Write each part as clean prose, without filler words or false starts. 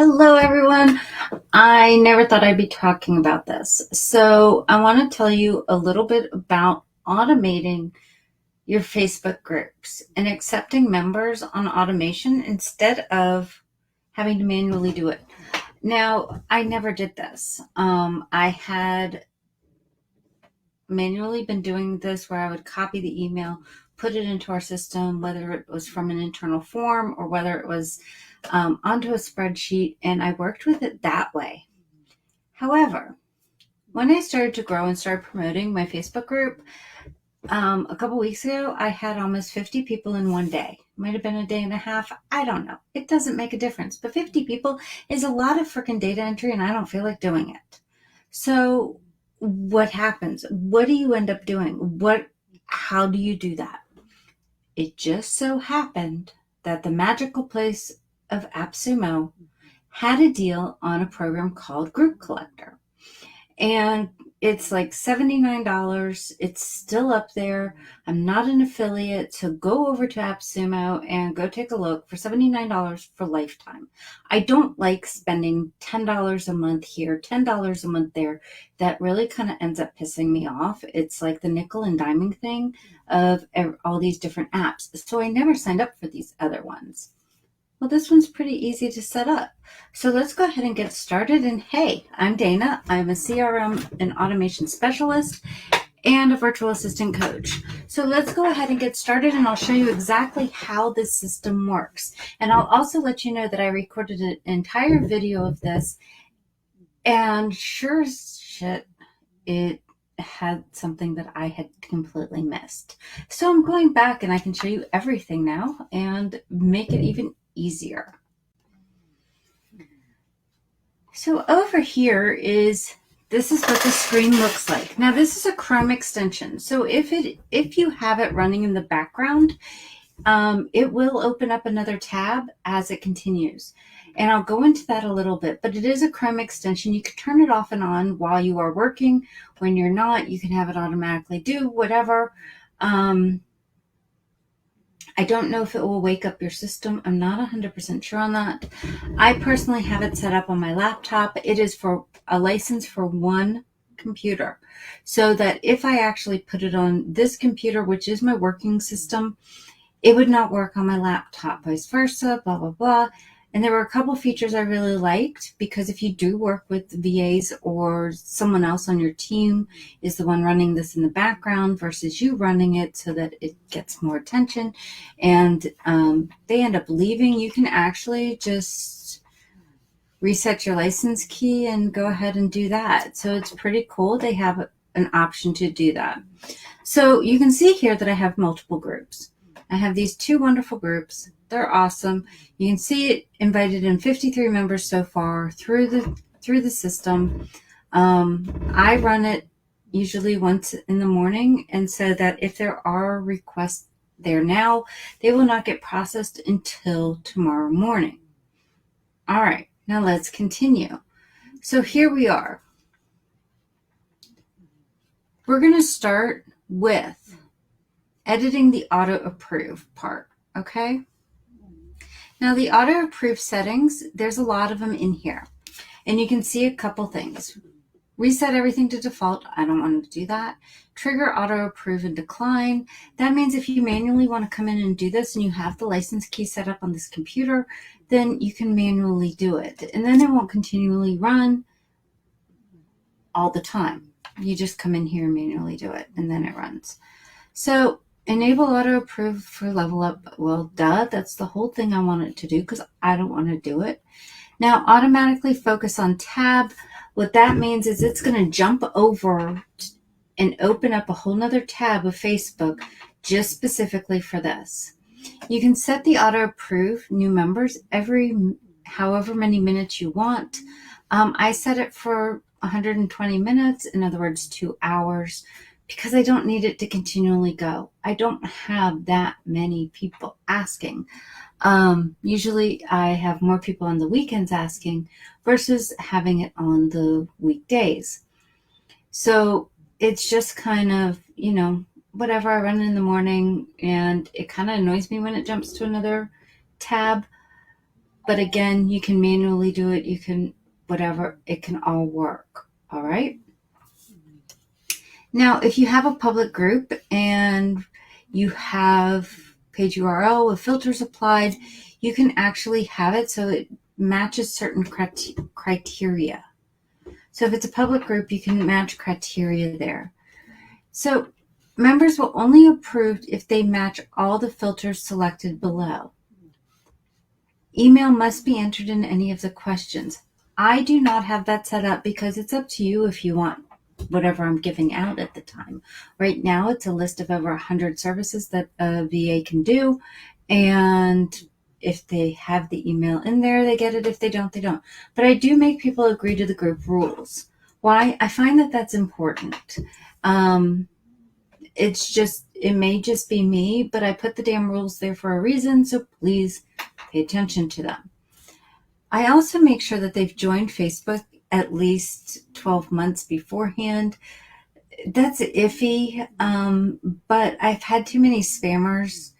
Hello, everyone. I never thought I'd be talking about this. So, I want to tell you a little bit about automating your Facebook groups and accepting members on automation instead of having to manually do it. Now, I never did this. I had manually been doing this where I would copy the email, put it into our system, whether it was from an internal form or whether it was onto a spreadsheet, and I worked with it that way. However, when I started to grow and started promoting my Facebook group, a couple weeks ago, I had almost 50 people in one day. Might have been a day and a half. I don't know. It doesn't make a difference. But 50 people is a lot of freaking data entry, and I don't feel like doing it. So what happens? What do you end up doing? How do you do that? It just so happened that the magical place of AppSumo had a deal on a program called Group Collector. And it's like $79. It's still up there. I'm not an affiliate, so go over to AppSumo and go take a look for $79 for lifetime. I don't like spending $10 a month here, $10 a month there. That really kind of ends up pissing me off. It's like the nickel and diming thing of all these different apps. So I never signed up for these other ones. Well, this one's pretty easy to set up. So let's go ahead and get started. And hey, I'm Dana. I'm a CRM and automation specialist and a virtual assistant coach. So let's go ahead and get started, and I'll show you exactly how this system works. And I'll also let you know that I recorded an entire video of this, and sure as shit, it had something that I had completely missed. So I'm going back and I can show you everything now and make it even easier. So over here this is what the screen looks like. Now this is a Chrome extension. So if you have it running in the background, it will open up another tab as it continues. And I'll go into that a little bit, but it is a Chrome extension. You can turn it off and on while you are working. When you're not, you can have it automatically do whatever. I don't know if it will wake up your system. I'm not 100% sure on that. I personally have it set up on my laptop. It is for a license for one computer, so that if I actually put it on this computer, which is my working system, it would not work on my laptop, vice versa, blah, blah, blah. And there were a couple features I really liked, because if you do work with VAs or someone else on your team is the one running this in the background versus you running it so that it gets more attention and they end up leaving, you can actually just reset your license key and go ahead and do that. So it's pretty cool. They have an option to do that. So you can see here that I have multiple groups. I have these two wonderful groups. They're awesome. You can see it invited in 53 members so far through the system. I run it usually once in the morning, and so that if there are requests there now, they will not get processed until tomorrow morning. All right, now let's continue. So here we are. We're going to start with editing the auto approve part, okay? Now the auto approve settings, there's a lot of them in here, and you can see a couple things. Reset everything to default. I don't want to do that. Trigger auto approve and decline. That means if you manually want to come in and do this and you have the license key set up on this computer, then you can manually do it. And then it won't continually run all the time. You just come in here and manually do it, and then it runs. So enable auto approve for level up. Well, duh, that's the whole thing I want it to do, because I don't want to do it. Now, automatically focus on tab. What that means is it's going to jump over and open up a whole nother tab of Facebook just specifically for this. You can set the auto approve new members every however many minutes you want. I set it for 120 minutes, in other words, 2 hours, because I don't need it to continually go. I don't have that many people asking. Usually I have more people on the weekends asking versus having it on the weekdays. So it's just kind of, whatever. I run it in the morning, and it kind of annoys me when it jumps to another tab. But again, you can manually do it. You can, whatever, it can all work. All right. Now, if you have a public group and you have page URL with filters applied, you can actually have it so it matches certain criteria. So if it's a public group, you can match criteria there. So members will only approve if they match all the filters selected below. Email must be entered in any of the questions. I do not have that set up because it's up to you if you want whatever I'm giving out at the time. Right now, it's a list of over 100 services that a VA can do. And if they have the email in there, they get it. If they don't, they don't. But I do make people agree to the group rules. Why? I find that that's important. It may just be me, but I put the damn rules there for a reason. So please pay attention to them. I also make sure that they've joined Facebook at least 12 months beforehand. That's iffy, but I've had too many spammers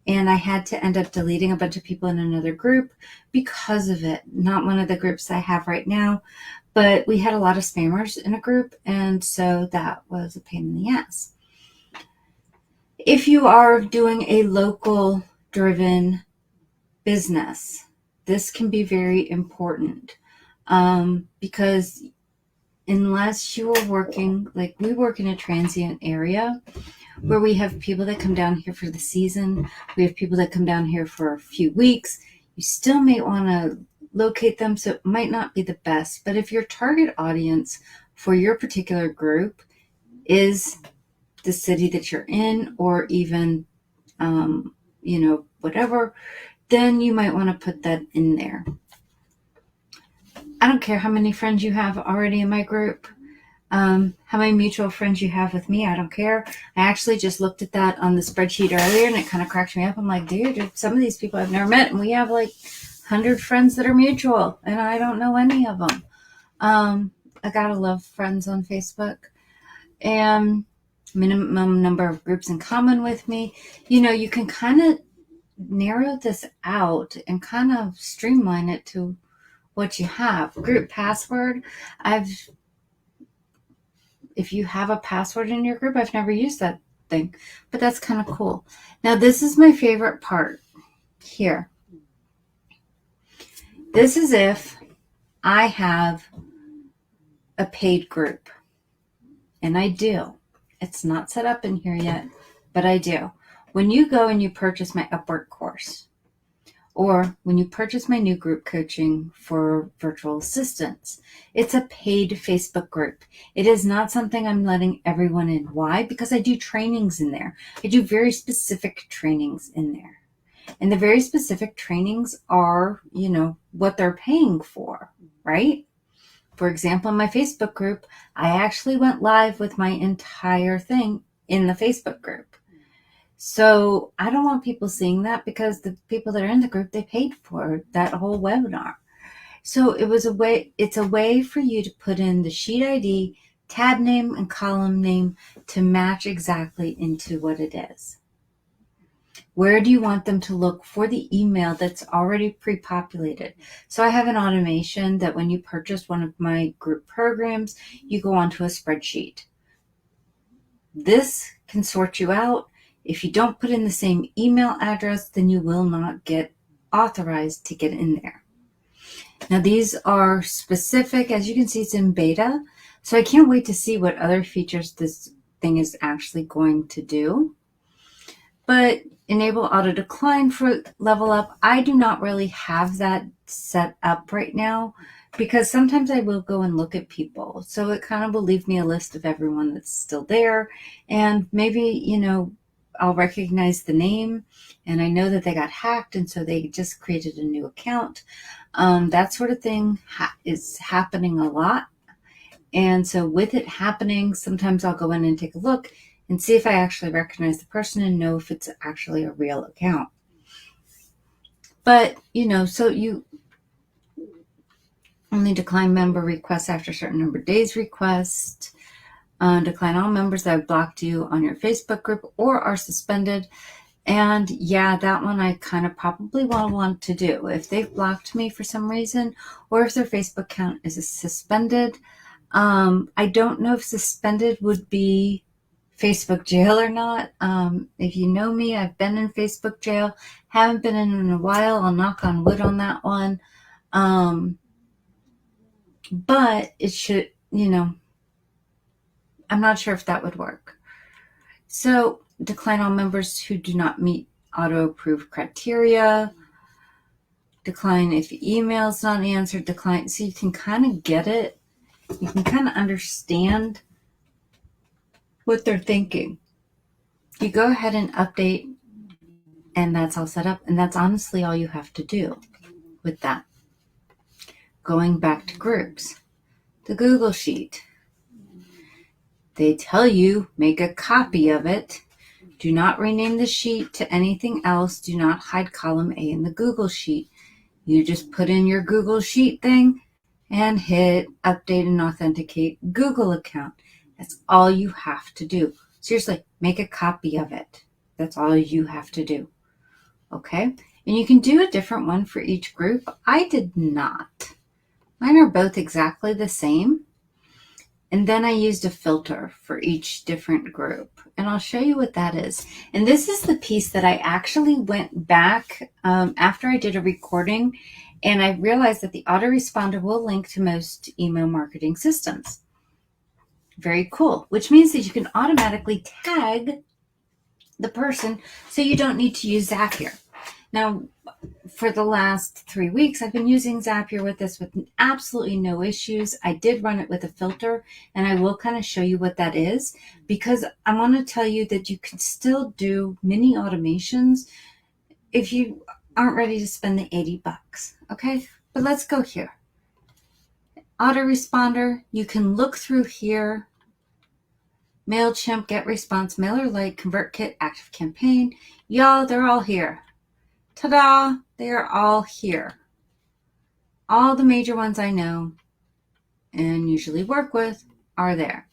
and I had to end up deleting a bunch of people in another group because of it. Not one of the groups I have right now, but we had a lot of spammers in a group, and so that was a pain in the ass. If you are doing a local driven business, this can be very important because unless you are working, like we work in a transient area where we have people that come down here for the season, we have people that come down here for a few weeks, you still may want to locate them, so it might not be the best. But if your target audience for your particular group is the city that you're in, or even, whatever, then you might want to put that in there. I don't care how many friends you have already in my group, how many mutual friends you have with me, I don't care. I actually just looked at that on the spreadsheet earlier and it kind of cracked me up. I'm like, dude, some of these people I've never met, and we have like 100 friends that are mutual and I don't know any of them. I gotta love friends on Facebook. And minimum number of groups in common with me. You can kind of narrow this out and kind of streamline it to what you have. Group password. If you have a password in your group, I've never used that thing, but that's kind of cool. Now, this is my favorite part here. This is if I have a paid group, and I do. It's not set up in here yet, but I do. When you go and you purchase my Upwork course, or when you purchase my new group coaching for virtual assistants, it's a paid Facebook group. It is not something I'm letting everyone in. Why? Because I do trainings in there. I do very specific trainings in there. And the very specific trainings are, what they're paying for, right? For example, in my Facebook group, I actually went live with my entire thing in the Facebook group. So I don't want people seeing that, because the people that are in the group, they paid for that whole webinar. So it's a way for you to put in the sheet ID, tab name, and column name to match exactly into what it is. Where do you want them to look for the email that's already pre-populated? So I have an automation that when you purchase one of my group programs, you go onto a spreadsheet. This can sort you out. If you don't put in the same email address, then you will not get authorized to get in there. Now, these are specific. As you can see, it's in beta. So I can't wait to see what other features this thing is actually going to do. But enable auto decline for level up. I do not really have that set up right now, because sometimes I will go and look at people. So it kind of will leave me a list of everyone that's still there. And maybe, I'll recognize the name and I know that they got hacked, and so they just created a new account. That sort of thing is happening a lot. And so with it happening, sometimes I'll go in and take a look and see if I actually recognize the person and know if it's actually a real account. But, so you only decline member requests after a certain number of days request. Decline all members that have blocked you on your Facebook group or are suspended. And yeah, that one I kind of probably want to do. If they've blocked me for some reason, or if their Facebook account is suspended. I don't know if suspended would be Facebook jail or not. If you know me, I've been in Facebook jail. Haven't been in a while. I'll knock on wood on that one. But it should, I'm not sure if that would work. So decline all members who do not meet auto-approved criteria. Decline if email is not answered. Decline. So you can kind of get it. You can kind of understand what they're thinking. You go ahead and update, and that's all set up. And that's honestly all you have to do with that. Going back to groups, the Google Sheet. They tell you, make a copy of it. Do not rename the sheet to anything else. Do not hide column A in the Google Sheet. You just put in your Google Sheet thing and hit update and authenticate Google account. That's all you have to do. Seriously, make a copy of it. That's all you have to do. Okay? And you can do a different one for each group. I did not. Mine are both exactly the same. And then I used a filter for each different group. And I'll show you what that is. And this is the piece that I actually went back after I did a recording, and I realized that the autoresponder will link to most email marketing systems. Very cool, which means that you can automatically tag the person so you don't need to use Zapier. Now, for the last 3 weeks, I've been using Zapier with this with absolutely no issues. I did run it with a filter, and I will kind of show you what that is, because I want to tell you that you can still do mini automations if you aren't ready to spend the $80. Okay, but let's go here. Autoresponder, you can look through here. MailChimp, GetResponse, MailerLite, ConvertKit, ActiveCampaign. Y'all, they're all here. Ta-da! They are all here. All the major ones I know and usually work with are there.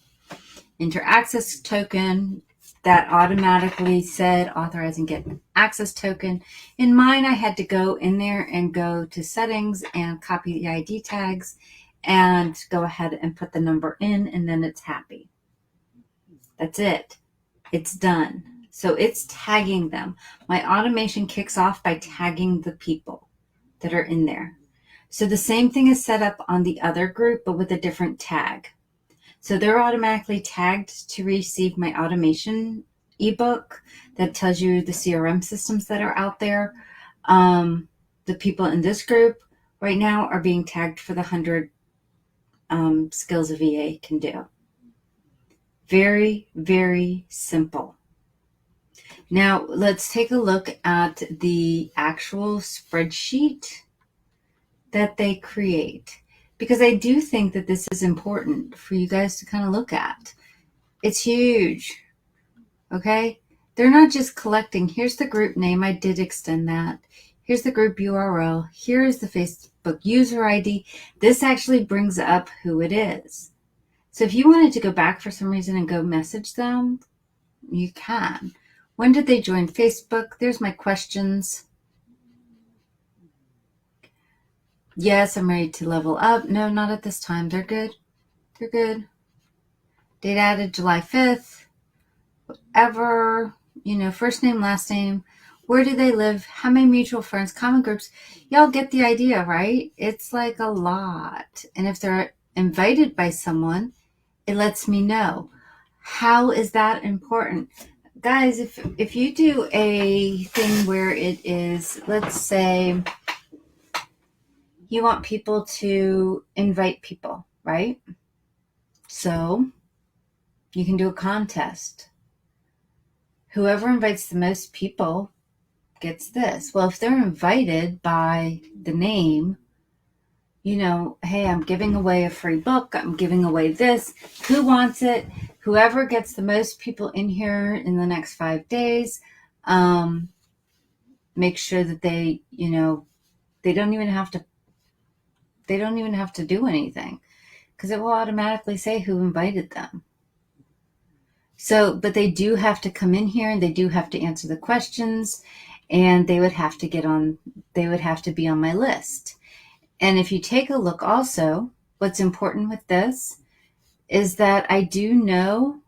Enter access token, that automatically said authorize and get access token. In mine, I had to go in there and go to settings and copy the ID tags and go ahead and put the number in, and then it's happy. That's it. It's done. So it's tagging them. My automation kicks off by tagging the people that are in there. So the same thing is set up on the other group, but with a different tag. So they're automatically tagged to receive my automation ebook that tells you the CRM systems that are out there. The people in this group right now are being tagged for the 100 skills a VA can do. Very, very simple. Now, let's take a look at the actual spreadsheet that they create, because I do think that this is important for you guys to kind of look at. It's huge, okay? They're not just collecting, here's the group name, I did extend that. Here's the group URL. Here is the Facebook user ID. This actually brings up who it is. So if you wanted to go back for some reason and go message them, you can. When did they join Facebook? There's my questions. Yes, I'm ready to level up. No, not at this time. They're good. They're good. Date added July 5th. Whatever, first name, last name. Where do they live? How many mutual friends? Common groups? Y'all get the idea, right? It's like a lot. And if they're invited by someone, it lets me know. How is that important? Guys, if you do a thing where it is, let's say, you want people to invite people, right? So you can do a contest. Whoever invites the most people gets this. Well, if they're invited by the name, hey, I'm giving away a free book. I'm giving away this. Who wants it? Whoever gets the most people in here in the next 5 days, make sure that they don't even have to do anything, because it will automatically say who invited them. So, but they do have to come in here and they do have to answer the questions, and they would have to be on my list. And if you take a look also, what's important with this is that I do know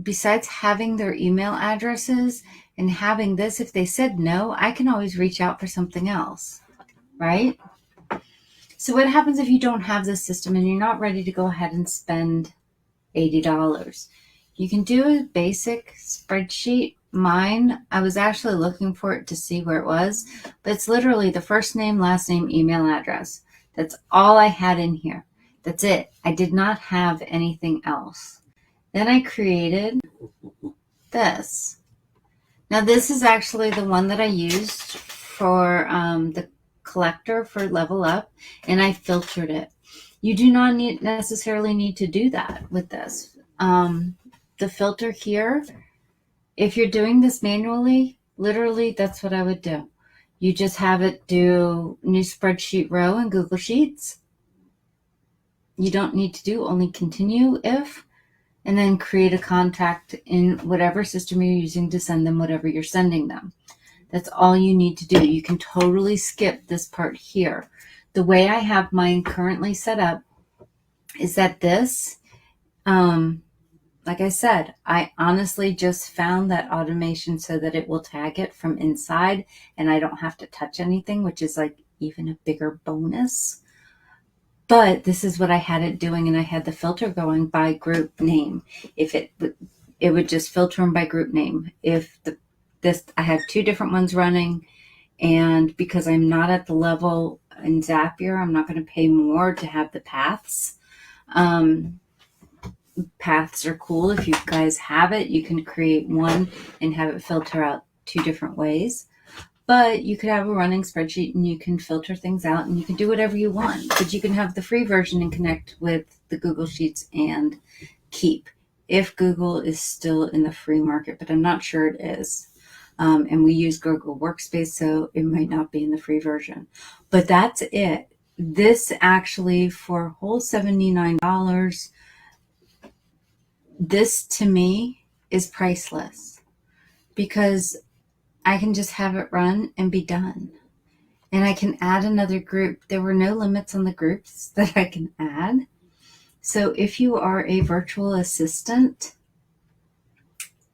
besides having their email addresses and having this, if they said no, I can always reach out for something else, right? So what happens if you don't have this system and you're not ready to go ahead and spend $80? You can do a basic spreadsheet. Mine, I was actually looking for it to see where it was, but it's literally the first name, last name, email address. That's all I had in here. That's it. I did not have anything else. Then I created this. Now this is actually the one that I used for the collector for Level Up, and I filtered it. You do not necessarily need to do that with this. The filter here, if you're doing this manually, literally that's what I would do. You just have it do new spreadsheet row in Google Sheets. You don't need to do only continue if, and then create a contact in whatever system you're using to send them whatever you're sending them. That's all you need to do. You can totally skip this part here. The way I have mine currently set up is that this, like I said, I honestly just found that automation so that it will tag it from inside and I don't have to touch anything, which is like even a bigger bonus. But this is what I had it doing, and I had the filter going by group name. If it would just filter them by group name. If I have two different ones running, and because I'm not at the level in Zapier, I'm not going to pay more to have the paths. Paths are cool. If you guys have it, you can create one and have it filter out two different ways. But you could have a running spreadsheet and you can filter things out and you can do whatever you want. But you can have the free version and connect with the Google Sheets and Keep if Google is still in the free market, but I'm not sure it is. And we use Google Workspace, so it might not be in the free version. But that's it. This actually, for a whole $79, this to me is priceless because I can just have it run and be done. And I can add another group. There were no limits on the groups that I can add. So if you are a virtual assistant,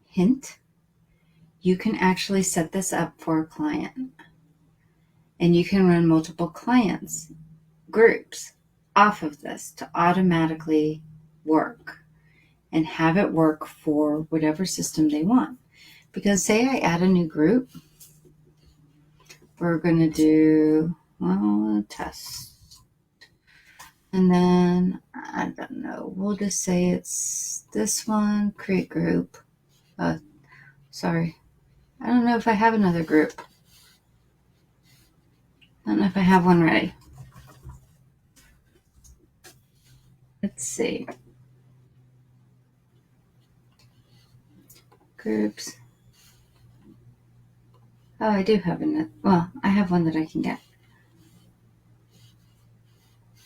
hint, you can actually set this up for a client. And you can run multiple clients, groups off of this to automatically work and have it work for whatever system they want. Because say I add a new group, we're going to do a test. And then, I don't know, we'll just say it's this one, create group. Sorry, I don't know if I have another group. I don't know if I have one ready. Let's see. Groups. Oh, I do have another. Well, I have one that I can get.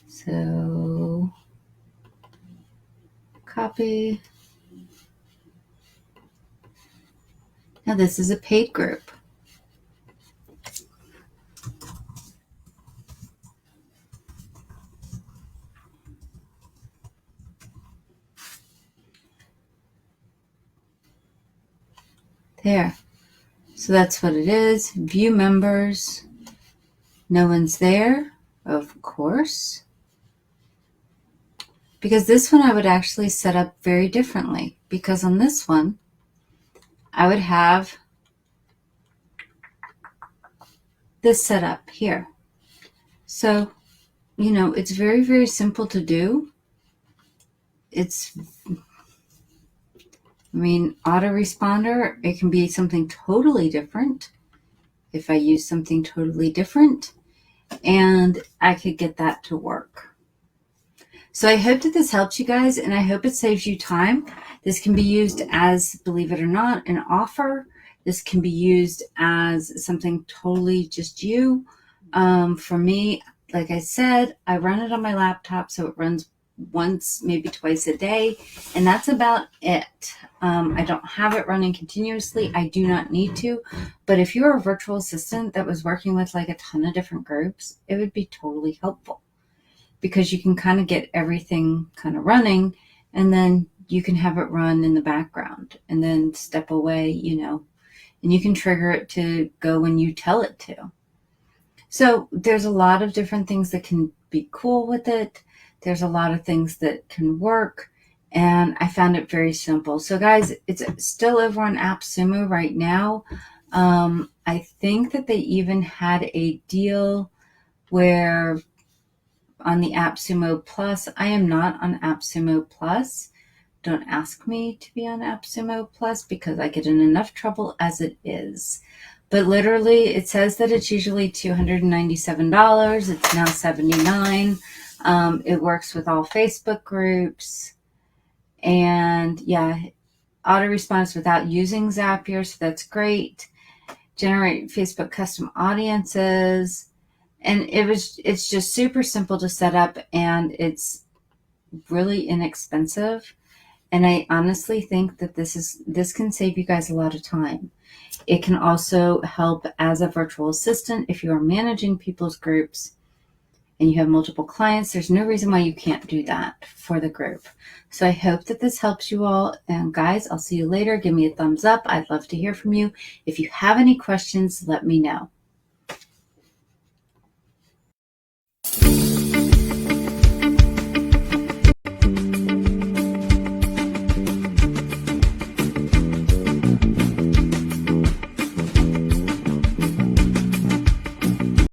So, copy. Now this is a paid group. There. So that's what it is. View members. No one's there, of course. Because this one I would actually set up very differently. Because on this one, I would have this set up here. So, it's very, very simple to do. Autoresponder, it can be something totally different. If I use something totally different, and I could get that to work. So I hope that this helps you guys, and I hope it saves you time. This can be used as, believe it or not, an offer. This can be used as something totally just you. For me, like I said, I run it on my laptop, so it runs once, maybe twice a day, and that's about it. I don't have it running continuously. I do not need to, but if you're a virtual assistant that was working with like a ton of different groups, it would be totally helpful, because you can kind of get everything kind of running, and then you can have it run in the background and then step away, and you can trigger it to go when you tell it to. So there's a lot of different things that can be cool with it. There's a lot of things that can work, and I found it very simple. So guys, it's still over on AppSumo right now. I think that they even had a deal where on the AppSumo Plus, I am not on AppSumo Plus. Don't ask me to be on AppSumo Plus because I get in enough trouble as it is. But literally, it says that it's usually $297. It's now $79. It works with all Facebook groups. And yeah, auto response without using Zapier, so that's great. Generate Facebook custom audiences. And it's just super simple to set up, and it's really inexpensive. And I honestly think that this can save you guys a lot of time. It can also help as a virtual assistant if you are managing people's groups and you have multiple clients. There's no reason why you can't do that for the group. So I hope that this helps you all. And guys, I'll see you later. Give me a thumbs up. I'd love to hear from you. If you have any questions, let me know.